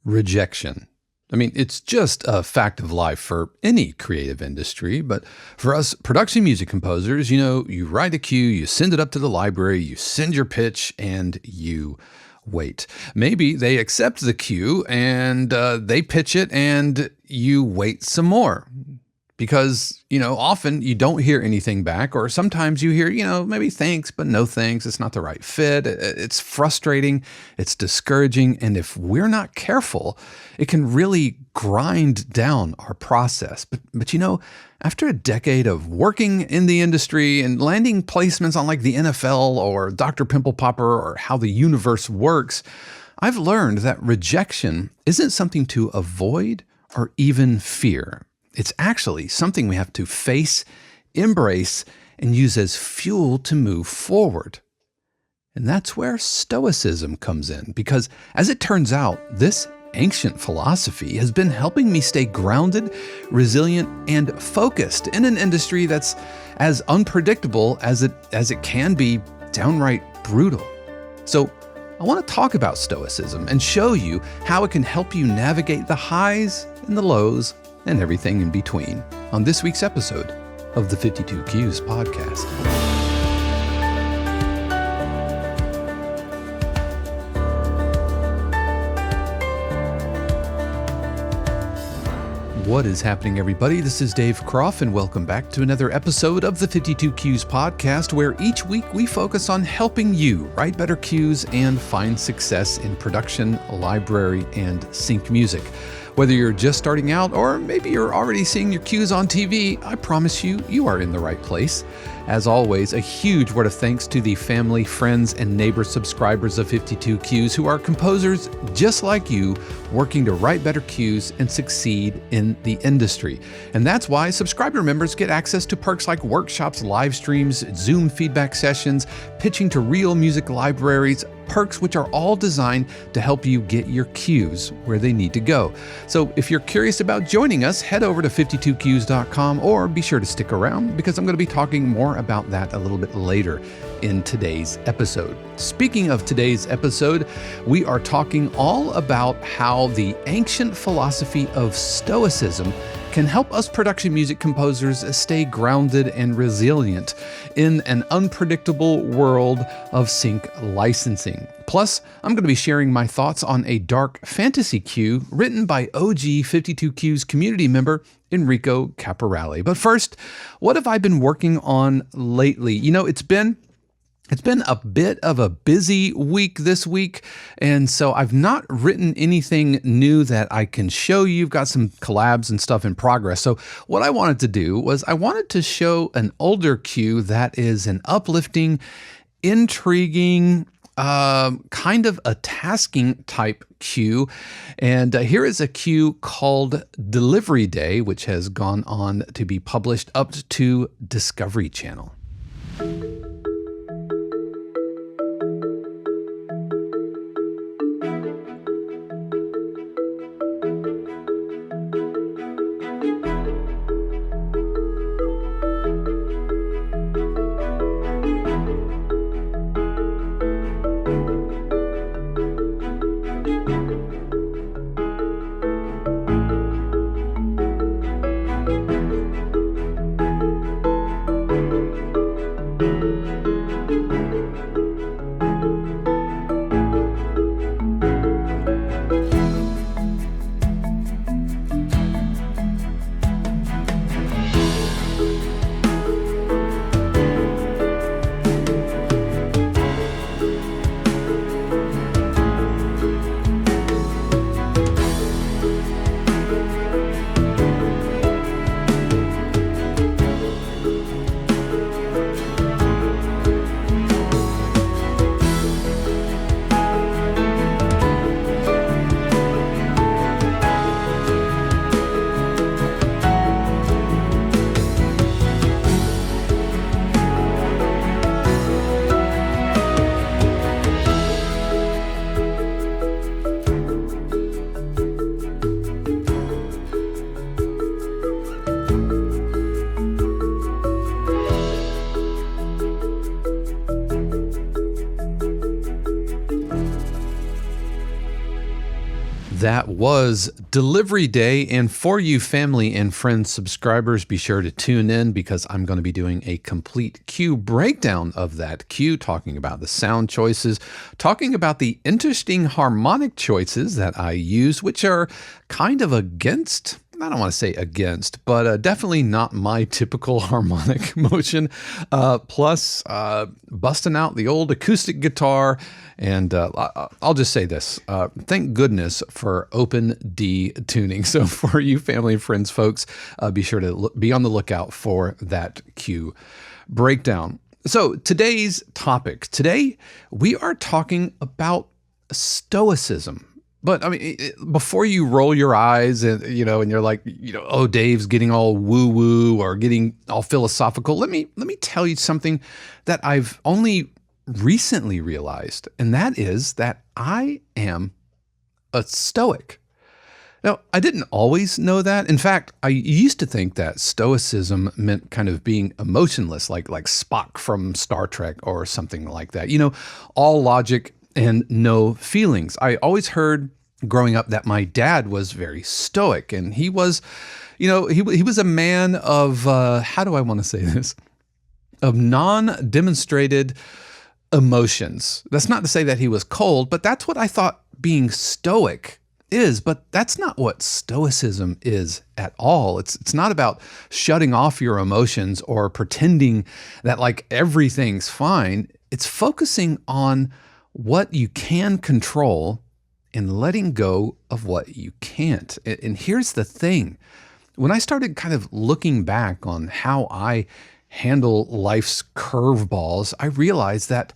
rejection. I mean, it's just a fact of life for any creative industry, but for us production music composers, you write a cue, you send it up to the library, you send your pitch, and you wait. Maybe they accept the cue and they pitch it and you wait some more. Because, often you don't hear anything back, or sometimes you hear, maybe thanks, but no thanks. It's not the right fit. It's frustrating. It's discouraging. And if we're not careful, it can really grind down our process. But after a decade of working in the industry and landing placements on like the NFL or Dr. Pimple Popper or How the Universe Works, I've learned that rejection isn't something to avoid or even fear. It's actually something we have to face, embrace, and use as fuel to move forward. And that's where stoicism comes in, because as it turns out, this ancient philosophy has been helping me stay grounded, resilient, and focused in an industry that's as unpredictable as it can be downright brutal. So I want to talk about stoicism and show you how it can help you navigate the highs and the lows and everything in between on this week's episode of the 52 Cues podcast. What is happening, everybody? This is Dave Kropf, and welcome back to another episode of the 52 Cues podcast, where each week we focus on helping you write better cues and find success in production, library, and sync music. Whether you're just starting out or maybe you're already seeing your cues on TV, I promise you are in the right place. As always, a huge word of thanks to the family, friends, and neighbor subscribers of 52 Cues who are composers just like you, working to write better cues and succeed in the industry. And that's why subscriber members get access to perks like workshops, live streams, Zoom feedback sessions, pitching to real music libraries, perks which are all designed to help you get your cues where they need to go. So if you're curious about joining us, head over to 52cues.com or be sure to stick around because I'm going to be talking more about that a little bit later in today's episode. Speaking of today's episode, we are talking all about how the ancient philosophy of stoicism can help us production music composers stay grounded and resilient in an unpredictable world of sync licensing. Plus, I'm going to be sharing my thoughts on a dark fantasy cue written by OG 52 Cues community member Enrico Caporale. But first, what have I been working on lately? It's been a bit of a busy week this week, and so I've not written anything new that I can show you. I've got some collabs and stuff in progress. So what I wanted to do was I wanted to show an older cue that is an uplifting, intriguing, kind of a tasking type cue. And here is a cue called Delivery Day, which has gone on to be published up to Discovery Channel. That was Delivery Day, and for you family and friends subscribers, be sure to tune in because I'm going to be doing a complete cue breakdown of that cue, talking about the sound choices, talking about the interesting harmonic choices that I use, which are kind of against, I don't want to say against, but definitely not my typical harmonic motion. Plus, busting out the old acoustic guitar. And I'll just say this, thank goodness for open D tuning. So for you family and friends folks, be sure to be on the lookout for that cue breakdown. So today's topic, today we are talking about stoicism. But I mean, before you roll your eyes and, and you're like, oh, Dave's getting all woo woo or getting all philosophical. Let me tell you something that I've only recently realized, and that is that I am a Stoic. Now, I didn't always know that. In fact, I used to think that Stoicism meant kind of being emotionless, like Spock from Star Trek or something like that. All logic and no feelings. I always heard growing up that my dad was very stoic, and he was, he was a man of, how do I want to say this? Of non-demonstrated emotions. That's not to say that he was cold, but that's what I thought being stoic is. But that's not what stoicism is at all. It's not about shutting off your emotions or pretending that like everything's fine. It's focusing on what you can control and letting go of what you can't. And here's the thing. When I started kind of looking back on how I handle life's curveballs, I realized that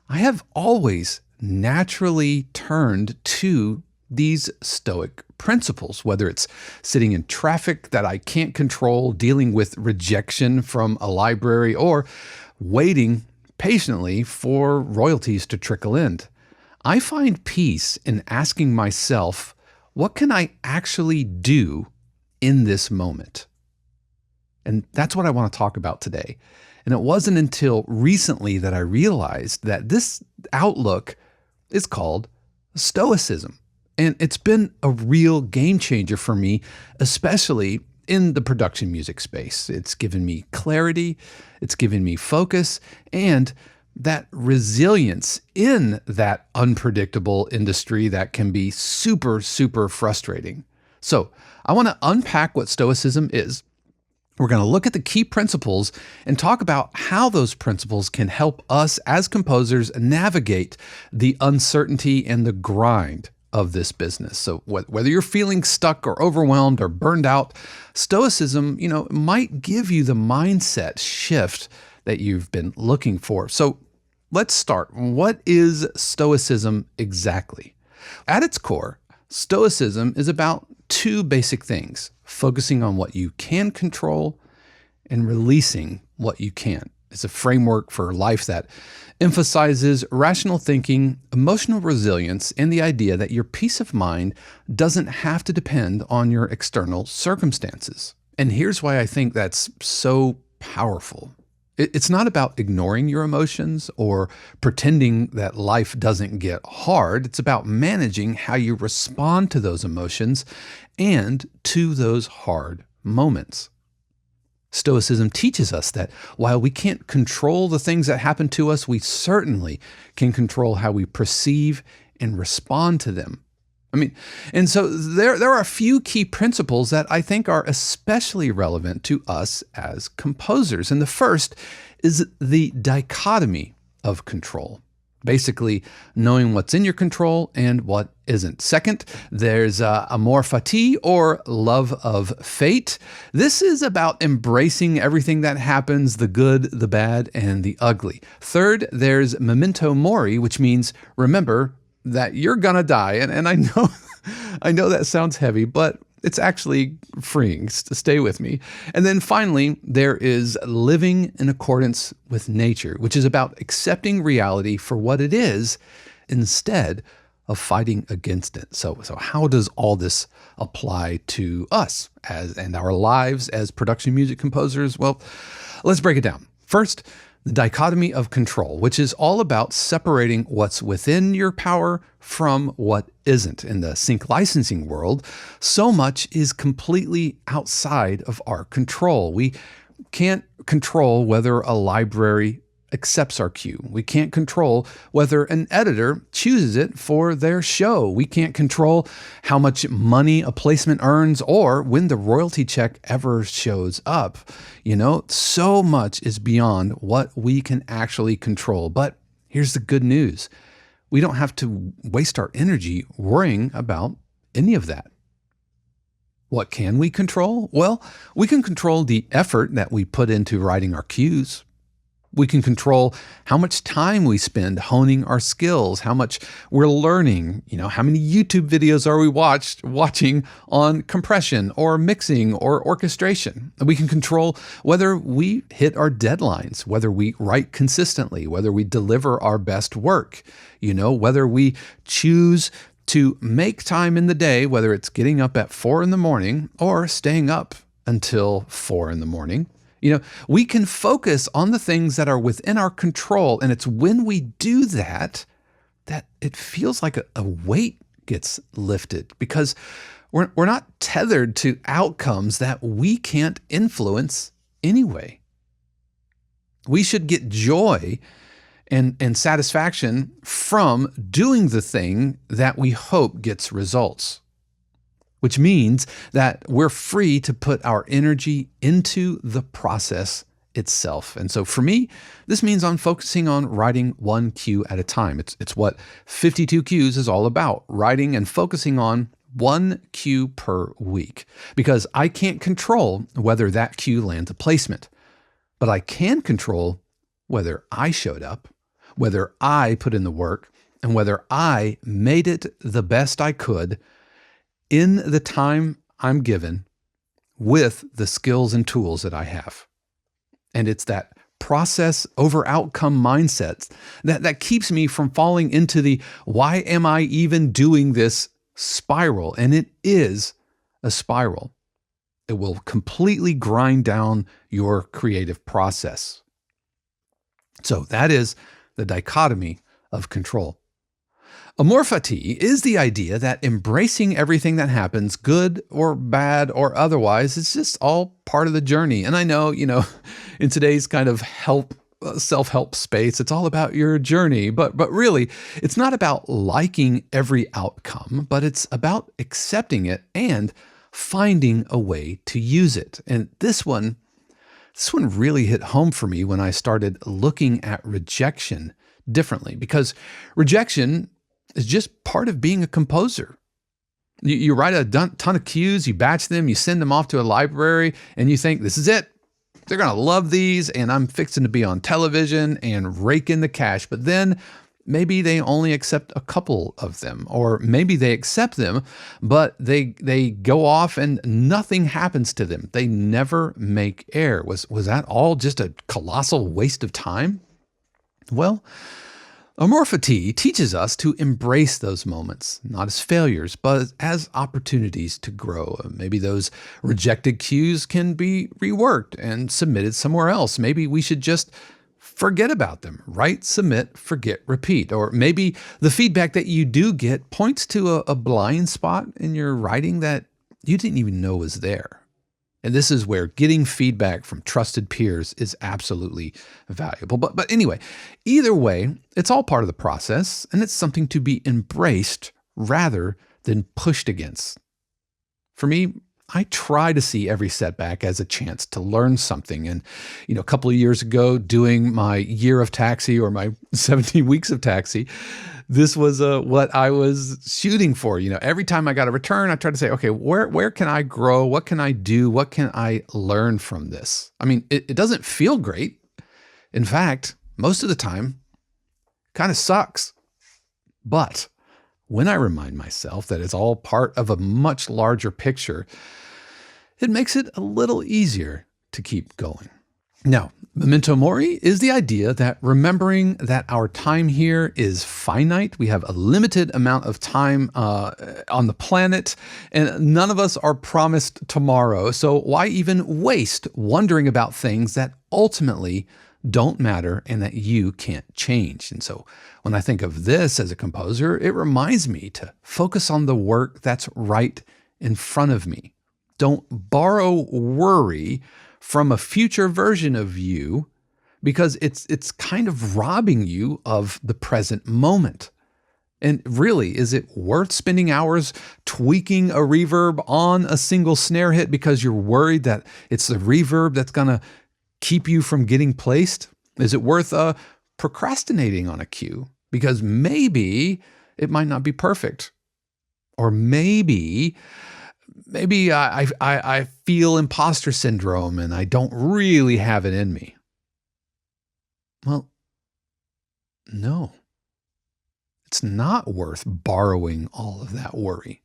I have always naturally turned to these Stoic principles, whether it's sitting in traffic that I can't control, dealing with rejection from a library, or waiting patiently for royalties to trickle in. I find peace in asking myself, what can I actually do in this moment? And that's what I want to talk about today. And it wasn't until recently that I realized that this outlook is called Stoicism. And it's been a real game changer for me, especially in the production music space. It's given me clarity, it's given me focus, and that resilience in that unpredictable industry that can be super, super frustrating. So I want to unpack what Stoicism is. We're going to look at the key principles and talk about how those principles can help us as composers navigate the uncertainty and the grind of this business. So whether you're feeling stuck or overwhelmed or burned out, Stoicism, might give you the mindset shift that you've been looking for. So let's start. What is Stoicism exactly? At its core, Stoicism is about two basic things: focusing on what you can control and releasing what you can't. It's a framework for life that emphasizes rational thinking, emotional resilience, and the idea that your peace of mind doesn't have to depend on your external circumstances. And here's why I think that's so powerful. It's not about ignoring your emotions or pretending that life doesn't get hard. It's about managing how you respond to those emotions and to those hard moments. Stoicism teaches us that while we can't control the things that happen to us, we certainly can control how we perceive and respond to them. And so there are a few key principles that I think are especially relevant to us as composers. And the first is the dichotomy of control. Basically, knowing what's in your control and what isn't. Second, there's Amor Fati, or love of fate. This is about embracing everything that happens, the good, the bad, and the ugly. Third, there's Memento Mori, which means remember that you're gonna die. And I know that sounds heavy, but it's actually freeing. Stay with me. And then finally, there is living in accordance with nature, which is about accepting reality for what it is instead of fighting against it. So how does all this apply to us and our lives as production music composers? Well, let's break it down. First, The Dichotomy of Control, which is all about separating what's within your power from what isn't. In the sync licensing world, so much is completely outside of our control. We can't control whether a library accepts our cue. We can't control whether an editor chooses it for their show. We can't control how much money a placement earns or when the royalty check ever shows up. So much is beyond what we can actually control. But here's the good news. We don't have to waste our energy worrying about any of that. What can we control? Well, we can control the effort that we put into writing our cues. We can control how much time we spend honing our skills, how much we're learning, how many YouTube videos are we watching on compression or mixing or orchestration. We can control whether we hit our deadlines, whether we write consistently, whether we deliver our best work, whether we choose to make time in the day, whether it's getting up at 4 a.m. or staying up until 4 a.m. We can focus on the things that are within our control. And it's when we do that it feels like a weight gets lifted, because we're not tethered to outcomes that we can't influence anyway. We should get joy and satisfaction from doing the thing that we hope gets results, which means that we're free to put our energy into the process itself. And so for me, this means I'm focusing on writing one cue at a time. It's what 52 cues is all about, writing and focusing on one cue per week, because I can't control whether that cue lands a placement, but I can control whether I showed up, whether I put in the work, and whether I made it the best I could in the time I'm given with the skills and tools that I have. And it's that process over outcome mindset that keeps me from falling into the why am I even doing this spiral? And it is a spiral. It will completely grind down your creative process. So that is the dichotomy of control. Amor Fati is the idea that embracing everything that happens, good or bad or otherwise, is just all part of the journey. And I know, in today's kind of self-help space, it's all about your journey. But really, it's not about liking every outcome, but it's about accepting it and finding a way to use it. And this one really hit home for me when I started looking at rejection differently, because rejection is just part of being a composer. You write a ton of cues, you batch them, you send them off to a library, and you think, this is it. They're going to love these, and I'm fixing to be on television and rake in the cash. But then maybe they only accept a couple of them, or maybe they accept them, but they go off and nothing happens to them. They never make air. Was that all just a colossal waste of time? Well, Amor Fati teaches us to embrace those moments, not as failures, but as opportunities to grow. Maybe those rejected cues can be reworked and submitted somewhere else. Maybe we should just forget about them. Write, submit, forget, repeat. Or maybe the feedback that you do get points to a blind spot in your writing that you didn't even know was there. And this is where getting feedback from trusted peers is absolutely valuable. But anyway, either way, it's all part of the process, and it's something to be embraced rather than pushed against. For me, I try to see every setback as a chance to learn something. And, a couple of years ago, doing my year of taxi or my 17 weeks of taxi, this was what I was shooting for. Every time I got a return, I tried to say, okay, where can I grow? What can I do? What can I learn from this? I mean, it doesn't feel great. In fact, most of the time, kind of sucks. But when I remind myself that it's all part of a much larger picture, it makes it a little easier to keep going. Now, Memento Mori is the idea that remembering that our time here is finite. We have a limited amount of time on the planet, and none of us are promised tomorrow. So why even waste wondering about things that ultimately don't matter and that you can't change. And so when I think of this as a composer, it reminds me to focus on the work that's right in front of me. Don't borrow worry from a future version of you, because it's kind of robbing you of the present moment. And really, is it worth spending hours tweaking a reverb on a single snare hit because you're worried that it's the reverb that's going to keep you from getting placed? Is it worth procrastinating on a cue because maybe it might not be perfect? Or maybe I feel imposter syndrome and I don't really have it in me. Well, no. It's not worth borrowing all of that worry,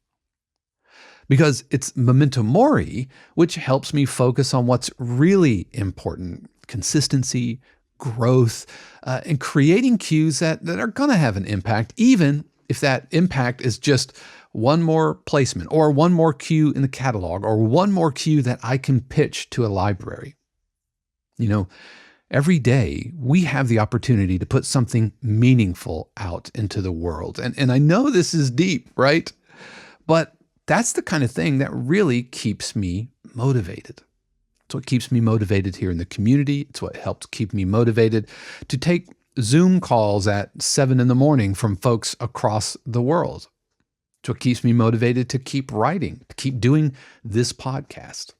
because it's Memento Mori, which helps me focus on what's really important: consistency, growth, and creating cues that are going to have an impact, even if that impact is just one more placement or one more cue in the catalog or one more cue that I can pitch to a library. Every day we have the opportunity to put something meaningful out into the world. And I know this is deep, right? But that's the kind of thing that really keeps me motivated. It's what keeps me motivated here in the community. It's what helps keep me motivated to take Zoom calls at 7 a.m. from folks across the world. It's what keeps me motivated to keep writing, to keep doing this podcast.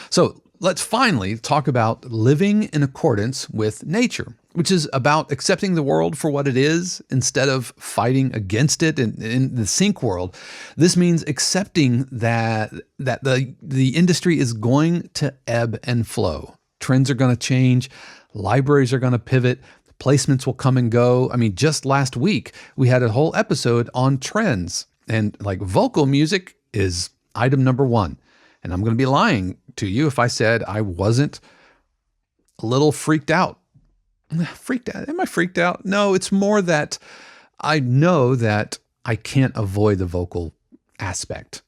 So let's finally talk about living in accordance with nature, which is about accepting the world for what it is instead of fighting against it. In the sync world, this means accepting that the industry is going to ebb and flow. Trends are going to change. Libraries are going to pivot. Placements will come and go. I mean, just last week, we had a whole episode on trends, and like vocal music is item number one. And I'm going to be lying to you if I said I wasn't a little freaked out. Freaked out? Am I freaked out? No, it's more that I know that I can't avoid the vocal aspect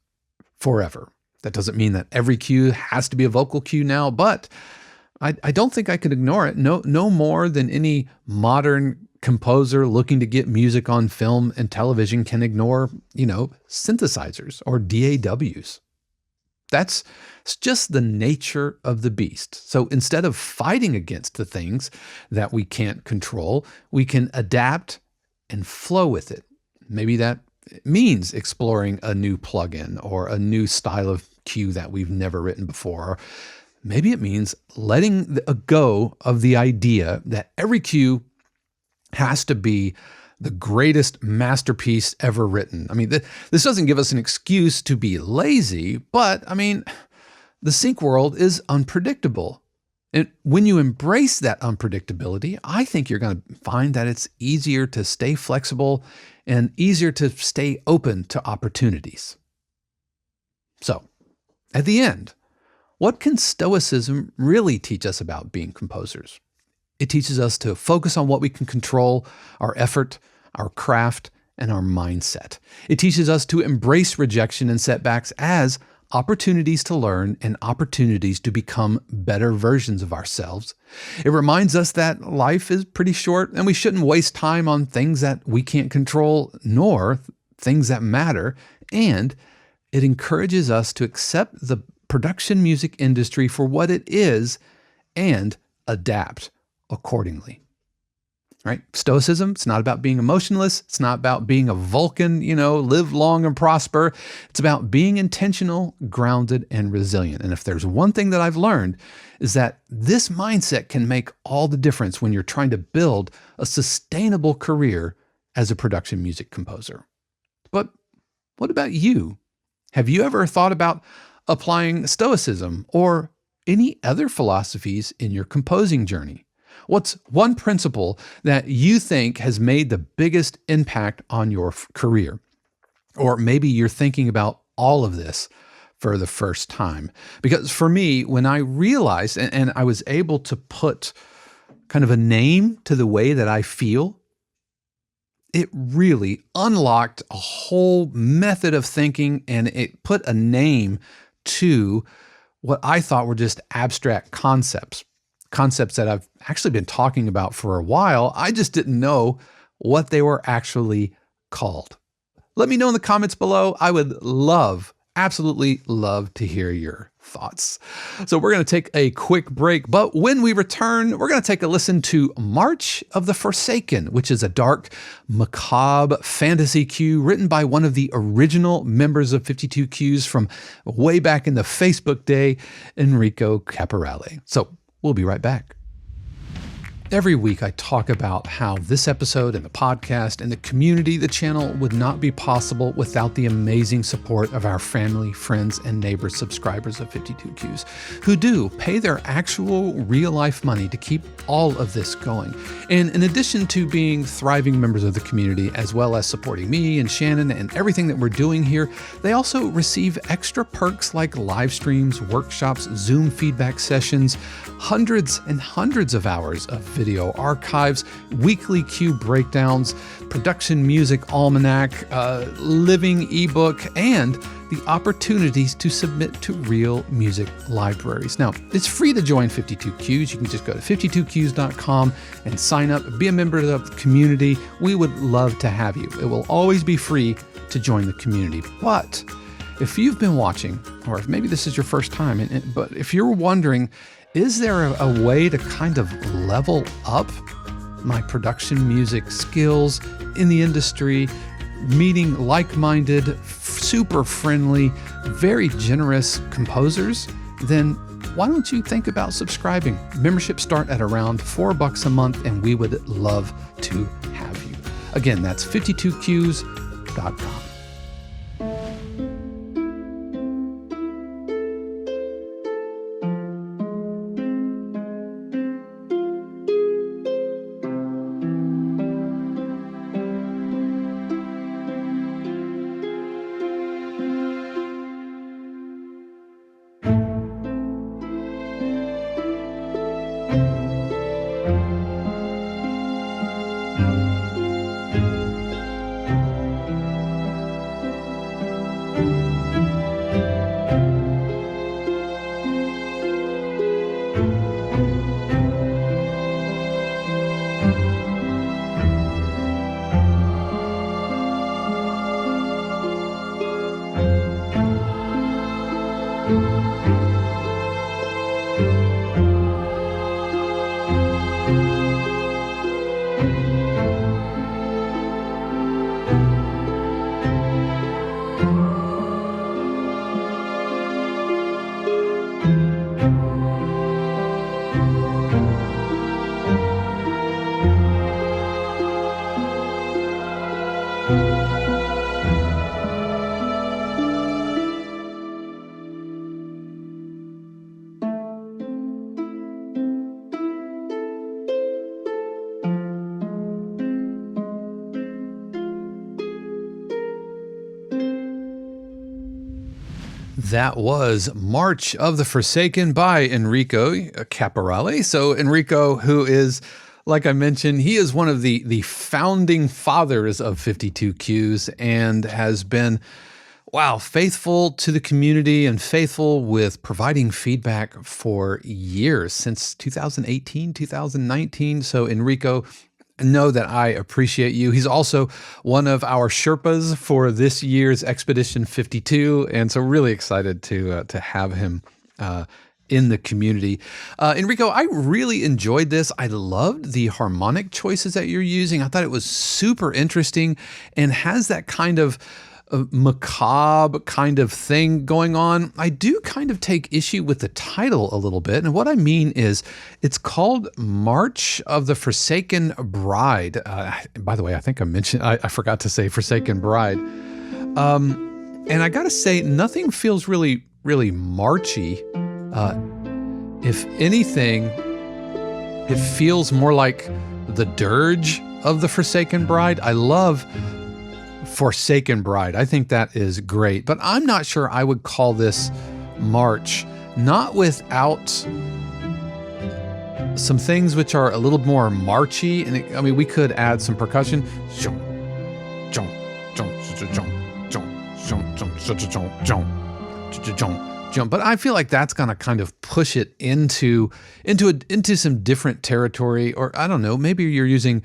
forever. That doesn't mean that every cue has to be a vocal cue now, but I don't think I could ignore it. No more than any modern composer looking to get music on film and television can ignore, synthesizers or DAWs. That's just the nature of the beast. So instead of fighting against the things that we can't control, we can adapt and flow with it. Maybe that means exploring a new plugin or a new style of cue that we've never written before. Or maybe it means letting go of the idea that every cue has to be the greatest masterpiece ever written. I mean, this doesn't give us an excuse to be lazy, but I mean, the sync world is unpredictable. And when you embrace that unpredictability, I think you're going to find that it's easier to stay flexible and easier to stay open to opportunities. So, at the end, what can Stoicism really teach us about being composers? It teaches us to focus on what we can control: our effort, our craft, and our mindset. It teaches us to embrace rejection and setbacks as opportunities to learn and opportunities to become better versions of ourselves. It reminds us that life is pretty short and we shouldn't waste time on things that we can't control, nor things that matter. And it encourages us to accept the production music industry for what it is and adapt accordingly. Right? Stoicism, it's not about being emotionless. It's not about being a Vulcan, live long and prosper. It's about being intentional, grounded, and resilient. And if there's one thing that I've learned is that this mindset can make all the difference when you're trying to build a sustainable career as a production music composer. But what about you? Have you ever thought about applying Stoicism or any other philosophies in your composing journey? What's one principle that you think has made the biggest impact on your career? Or maybe you're thinking about all of this for the first time. Because for me, when I realized and I was able to put kind of a name to the way that I feel, it really unlocked a whole method of thinking, and it put a name to what I thought were just abstract concepts. concepts that I've actually been talking about for a while. I just didn't know what they were actually called. Let me know in the comments below. I would absolutely love to hear your thoughts. So we're going to take a quick break, but when we return, we're going to take a listen to March of the Forsaken, which is a dark, macabre fantasy cue written by one of the original members of 52Qs from way back in the Facebook day, Enrico Caporale. So we'll be right back. Every week I talk about how this episode and the podcast and the community, the channel, would not be possible without the amazing support of our family, friends, and neighbors, subscribers of 52Qs, who do pay their actual real-life money to keep all of this going. And in addition to being thriving members of the community, as well as supporting me and Shannon and everything that we're doing here, they also receive extra perks like live streams, workshops, Zoom feedback sessions, hundreds and hundreds of hours of video archives, weekly Q breakdowns, production music almanac, living ebook, and the opportunities to submit to real music libraries. Now, it's free to join 52Qs. You can just go to 52qs.com and sign up, be a member of the community. We would love to have you. It will always be free to join the community. But if you've been watching, or if maybe this is your first time, but if you're wondering, is there a way to kind of level up my production music skills in the industry, meeting like-minded, super friendly, very generous composers? Then why don't you think about subscribing? Memberships start at around $4 a month, and we would love to have you. Again, that's 52qs.com. That was March of the Forsaken by Enrico Caporale. So Enrico, who is, like I mentioned, he is one of the founding fathers of 52Qs and has been, wow, faithful to the community and faithful with providing feedback for years, since 2018, 2019. So Enrico, know that I appreciate you. He's also one of our Sherpas for this year's Expedition 52, and so really excited to have him in the community. Enrico, I really enjoyed this. I loved the harmonic choices that you're using. I thought it was super interesting and has that kind of macabre kind of thing going on. I do kind of take issue with the title a little bit. And what I mean is it's called March of the Forsaken Bride. By the way, I think I forgot to say Forsaken Bride. And I got to say, nothing feels really, really marchy. If anything, it feels more like the dirge of the Forsaken Bride. I love Forsaken Bride. I think that is great, but I'm not sure I would call this march, not without some things which are a little more marchy. And I mean, we could add some percussion. jump. But I feel like that's going to kind of push it into some different territory. Or I don't know, maybe you're using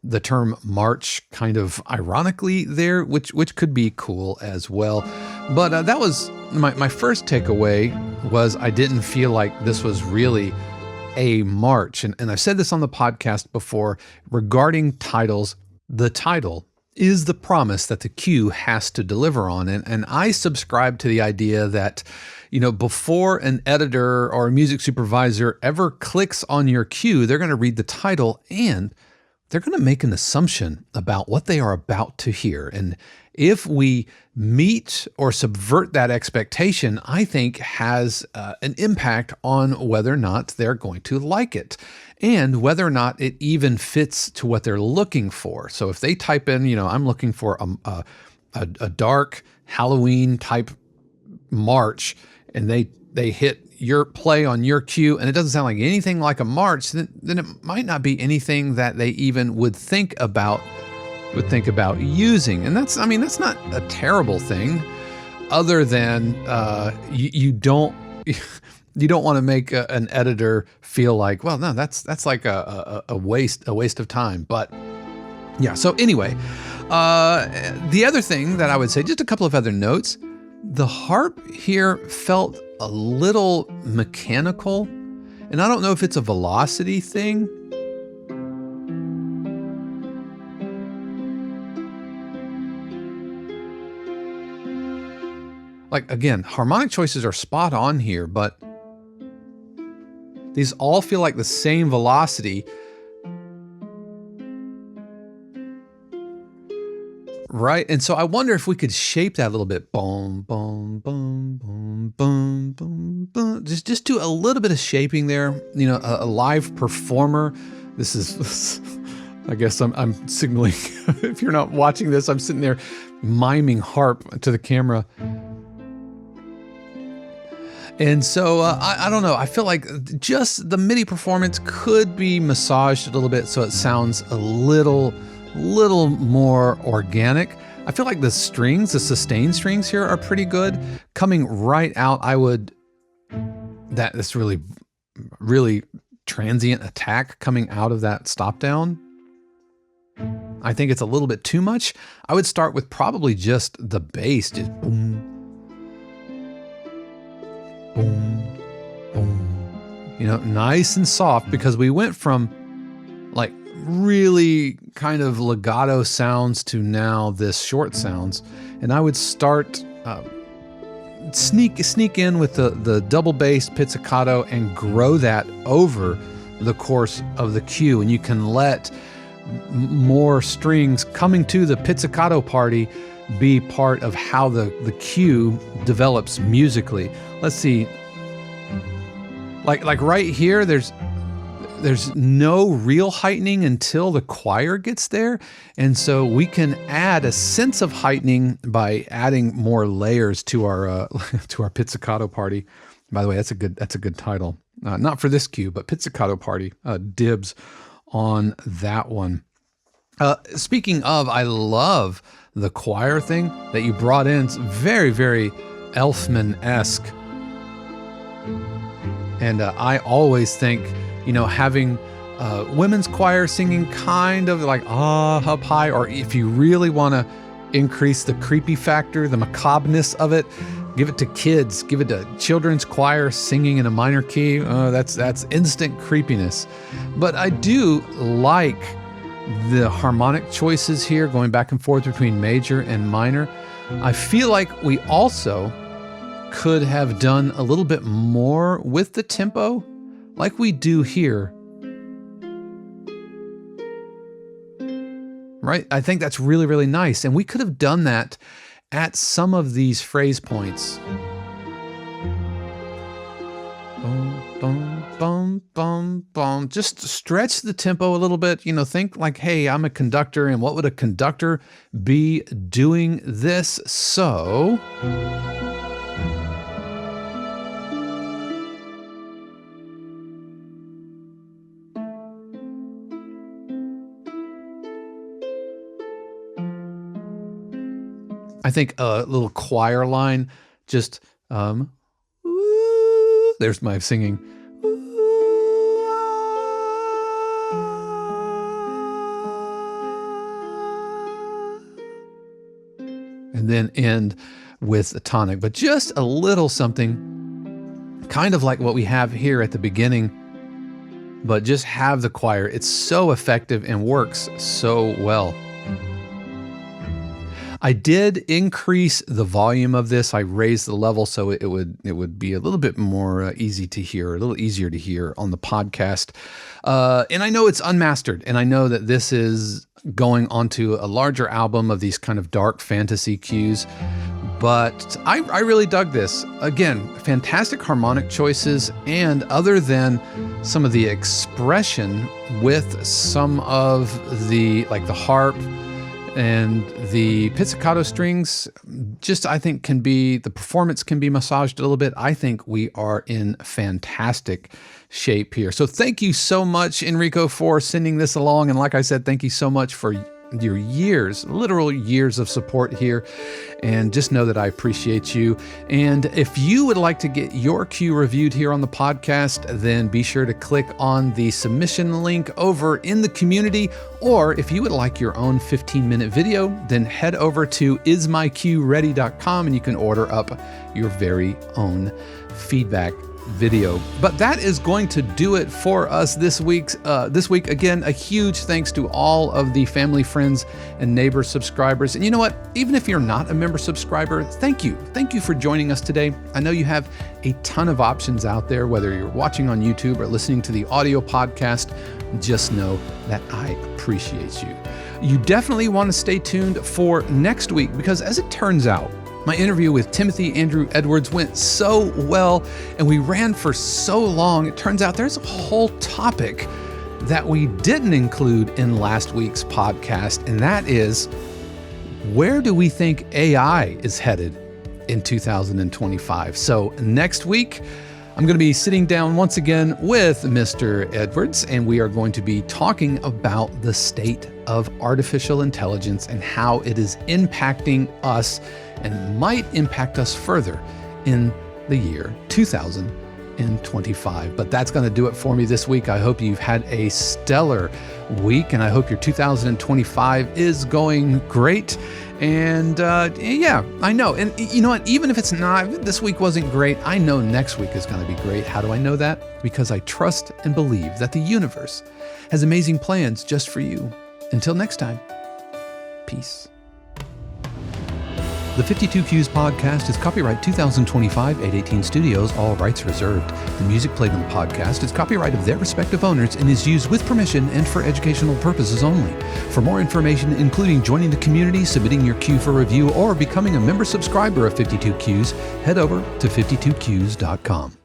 the term march kind of ironically there, which could be cool as well. But that was my first takeaway, was I didn't feel like this was really a march. And I've said this on the podcast before regarding titles. The title is the promise that the cue has to deliver on. And I subscribe to the idea that, before an editor or a music supervisor ever clicks on your cue, they're going to read the title and they're going to make an assumption about what they are about to hear. And if we meet or subvert that expectation, I think has an impact on whether or not they're going to like it and whether or not it even fits to what they're looking for. So if they type in, I'm looking for a dark Halloween type march, and they hit your play on your cue and it doesn't sound like anything like a march, then it might not be anything that they even would think about using. And that's not a terrible thing, other than you don't want to make an editor feel like, well, no, that's like a waste of time. But yeah, so anyway, the other thing that I would say, just a couple of other notes. The harp here felt a little mechanical, and I don't know if it's a velocity thing. Like, again, harmonic choices are spot on here, but these all feel like the same velocity. Right? And so I wonder if we could shape that a little bit. Boom, boom, boom, boom, boom, boom, boom. Just do a little bit of shaping there. A live performer. This is, I guess I'm signaling. If you're not watching this, I'm sitting there miming harp to the camera. And so I don't know. I feel like just the MIDI performance could be massaged a little bit so it sounds a little more organic. I feel like the sustained strings here are pretty good. Coming right out, this really, really transient attack coming out of that stop down, I think it's a little bit too much. I would start with probably just the bass, just boom, boom, boom. Nice and soft, because we went from like really kind of legato sounds to now this short sounds. And I would start sneak in with the double bass pizzicato and grow that over the course of the cue. And you can let more strings coming to the pizzicato party be part of how the cue develops musically. Let's see. Like right here, there's no real heightening until the choir gets there. And so we can add a sense of heightening by adding more layers to our to our pizzicato party. By the way, that's a good title. Not for this cue, but pizzicato party. Dibs on that one. Speaking of, I love the choir thing that you brought in. It's very, very Elfman-esque. And I always think, having women's choir singing kind of like up high, or if you really want to increase the creepy factor, the macabreness of it, give it to kids, give it to children's choir singing in a minor key. That's instant creepiness. But I do like the harmonic choices here, going back and forth between major and minor. I feel like we also could have done a little bit more with the tempo, like we do here. Right? I think that's really, really nice. And we could have done that at some of these phrase points. Boom, boom, boom, boom, boom. Just stretch the tempo a little bit. Think like, hey, I'm a conductor, and what would a conductor be doing this? So I think a little choir line, just ooh, There's my singing. And then end with a tonic, but just a little something kind of like what we have here at the beginning, but just have the choir. It's so effective and works so well. I did increase the volume of this. I raised the level so it would be a little bit more easy to hear, a little easier to hear on the podcast. And I know it's unmastered, and I know that this is going onto a larger album of these kind of dark fantasy cues. But I really dug this. Again, fantastic harmonic choices, and other than some of the expression with some of the, like the harp and the pizzicato strings, just I think the performance can be massaged a little bit. I think we are in fantastic shape here. So thank you so much, Enrico, for sending this along. And like I said, thank you so much for your years, literal years of support here. And just know that I appreciate you. And if you would like to get your cue reviewed here on the podcast, then be sure to click on the submission link over in the community. Or if you would like your own 15-minute video, then head over to ismycueready.com and you can order up your very own feedback video. But that is going to do it for us this week. Again, a huge thanks to all of the family, friends, and neighbor subscribers. And you know what? Even if you're not a member subscriber, thank you. Thank you for joining us today. I know you have a ton of options out there, whether you're watching on YouTube or listening to the audio podcast. Just know that I appreciate you. You definitely want to stay tuned for next week, because as it turns out, my interview with Timothy Andrew Edwards went so well, and we ran for so long. It turns out there's a whole topic that we didn't include in last week's podcast, and that is, where do we think AI is headed in 2025? So next week, I'm going to be sitting down once again with Mr. Edwards, and we are going to be talking about the state of artificial intelligence and how it is impacting us and might impact us further in the year 2025. But that's going to do it for me this week. I hope you've had a stellar week, and I hope your 2025 is going great. And yeah, I know. And you know what? Even if it's not, this week wasn't great, I know next week is going to be great. How do I know that? Because I trust and believe that the universe has amazing plans just for you. Until next time, peace. The 52 Cues podcast is copyright 2025 818 Studios, all rights reserved. The music played on the podcast is copyright of their respective owners and is used with permission and for educational purposes only. For more information, including joining the community, submitting your cue for review, or becoming a member subscriber of 52 Cues, head over to 52cues.com.